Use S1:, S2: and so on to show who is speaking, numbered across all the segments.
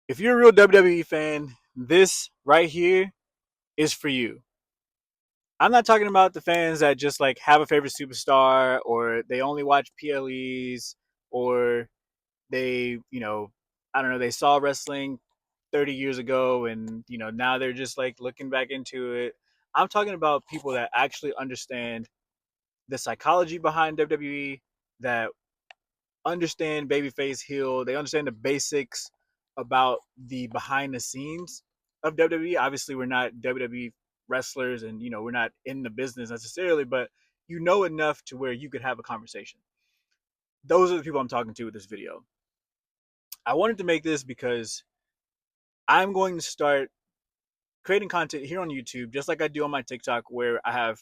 S1: If you're a real WWE fan, this right here is for you. I'm not talking about the fans that just like have a favorite superstar or they only watch PLEs or they, I don't know, they saw wrestling 30 years ago and, now they're just like looking back into it. I'm talking about people that actually understand the psychology behind WWE, that understand babyface heel. They understand the basics about the behind the scenes of WWE. Obviously, we're not WWE wrestlers, and we're not in the business necessarily, but you know enough to where you could have a conversation. Those are the people I'm talking to with this video. I wanted to make this because I'm going to start creating content here on YouTube, just like I do on my TikTok, where I have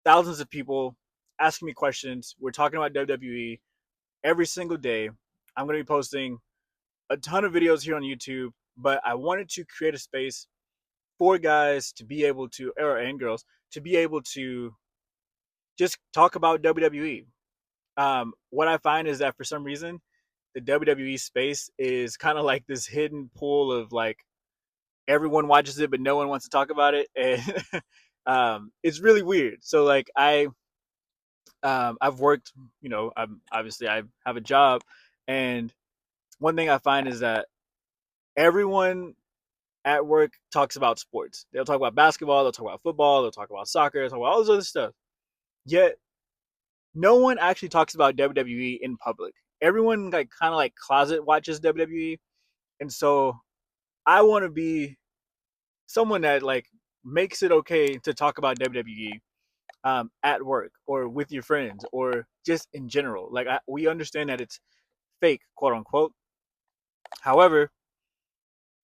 S1: thousands of people asking me questions. We're talking about WWE every single day. I'm going to be posting a ton of videos here on YouTube, but I wanted to create a space for guys to be able to, or and girls, to be able to just talk about WWE. What I find is that for some reason, the WWE space is kind of like this hidden pool of like everyone watches it, but no one wants to talk about it, and it's really weird. So like I've worked, I'm obviously I have a job, and one thing I find is that everyone at work talks about sports. They'll talk about basketball, they'll talk about football, they'll talk about soccer, they'll talk about all this other stuff. Yet no one actually talks about WWE in public. Everyone like kind of like closet watches WWE, and so I want to be someone that like makes it okay to talk about WWE at work or with your friends or just in general. Like we understand that it's fake, quote unquote. However,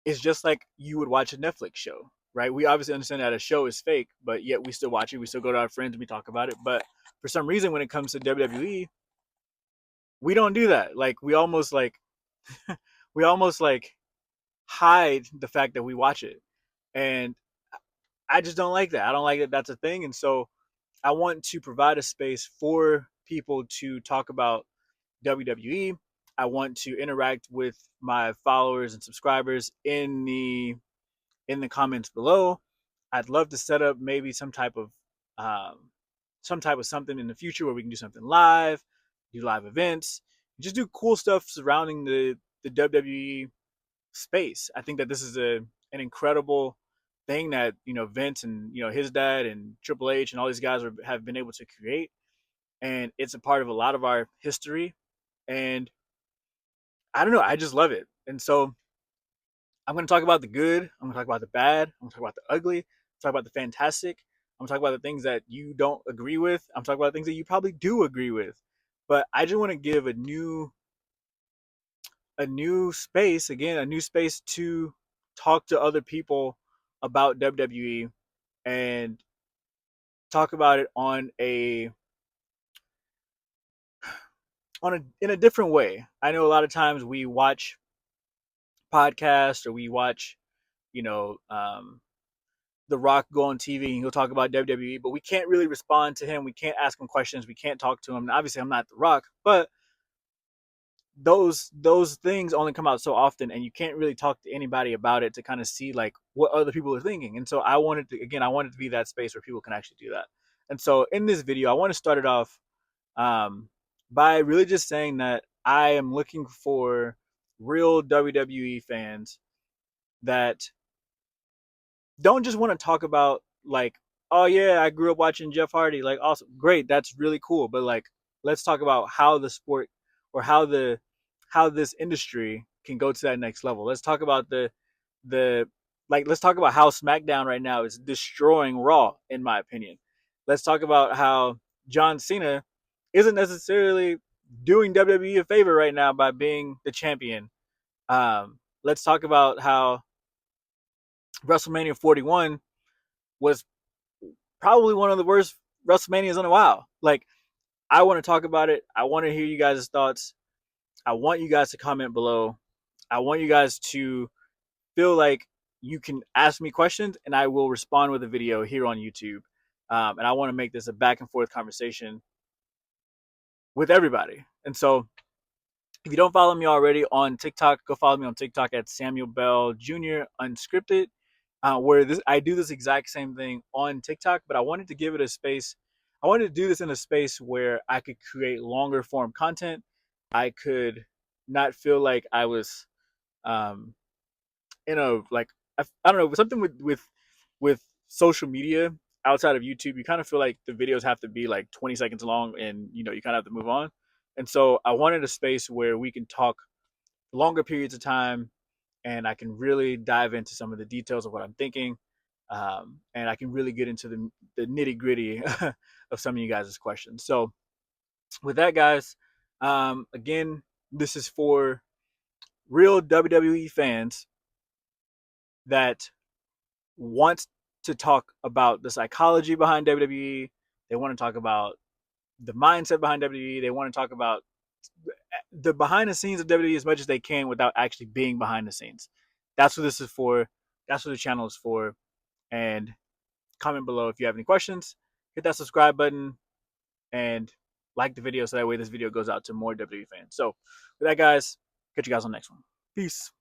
S1: it's just like you would watch a Netflix show, right? We obviously understand that a show is fake, but yet we still watch it. We still go to our friends and we talk about it. But for some reason, when it comes to WWE, we don't do that. Like we almost like hide the fact that we watch it, and I just don't like that. I don't like that that's a thing, and so I want to provide a space for people to talk about WWE. I want to interact with my followers and subscribers in the comments below. I'd love to set up maybe some type of something in the future where we can do something live, do live events, just do cool stuff surrounding the WWE space. I think that this is an incredible thing that Vince and his dad and Triple H and all these guys have been able to create, and it's a part of a lot of our history. And I don't know, I just love it. And so I'm going to talk about the good. I'm going to talk about the bad. I'm going to talk about the ugly. Talk about the fantastic. I'm going to talk about the things that you don't agree with. I'm talking about things that you probably do agree with. But I just want to give a new space again, a new space to talk to other people about WWE and talk about it in a different way. I know a lot of times we watch podcasts or we watch, you know, the Rock go on TV and he'll talk about WWE, but we can't really respond to him. We can't ask him questions. We can't talk to him. And obviously, I'm not the Rock, but those things only come out so often, and you can't really talk to anybody about it to kind of see like what other people are thinking. And so I wanted to be that space where people can actually do that. And so in this video, I want to start it off um, by really just saying that I am looking for real WWE fans that don't just want to talk about like, oh yeah, I grew up watching Jeff Hardy, like awesome, great, that's really cool, but like let's talk about how the sport or how this industry can go to that next level. Let's talk about the let's talk about how SmackDown right now is destroying Raw, in my opinion. Let's talk about how John Cena isn't necessarily doing WWE a favor right now by being the champion. Let's talk about how WrestleMania 41 was probably one of the worst WrestleManias in a while. Like, I want to talk about it. I want to hear you guys' thoughts. I want you guys to comment below. I want you guys to feel like you can ask me questions and I will respond with a video here on YouTube. And I want to make this a back and forth conversation with everybody. And so If you don't follow me already on TikTok, go follow me on TikTok at Samuel Bell Jr. Unscripted, where I do this exact same thing on TikTok, but I wanted to give it a space. I wanted to do this in a space where I could create longer form content. I could not feel like I was um, like I don't know, something with social media outside of YouTube. You kind of feel like the videos have to be like 20 seconds long, and you kind of have to move on. And so I wanted a space where we can talk longer periods of time, and I can really dive into some of the details of what I'm thinking, and I can really get into the nitty gritty of some of you guys' questions. So with that, guys, again, this is for real WWE fans that want to talk about the psychology behind WWE. They want to talk about the mindset behind WWE. They want to talk about the behind the scenes of WWE as much as they can without actually being behind the scenes. That's what this is for. That's what the channel is for. And comment below if you have any questions. Hit that subscribe button and like the video so that way this video goes out to more WWE fans. So with that, guys, catch you guys on the next one. Peace.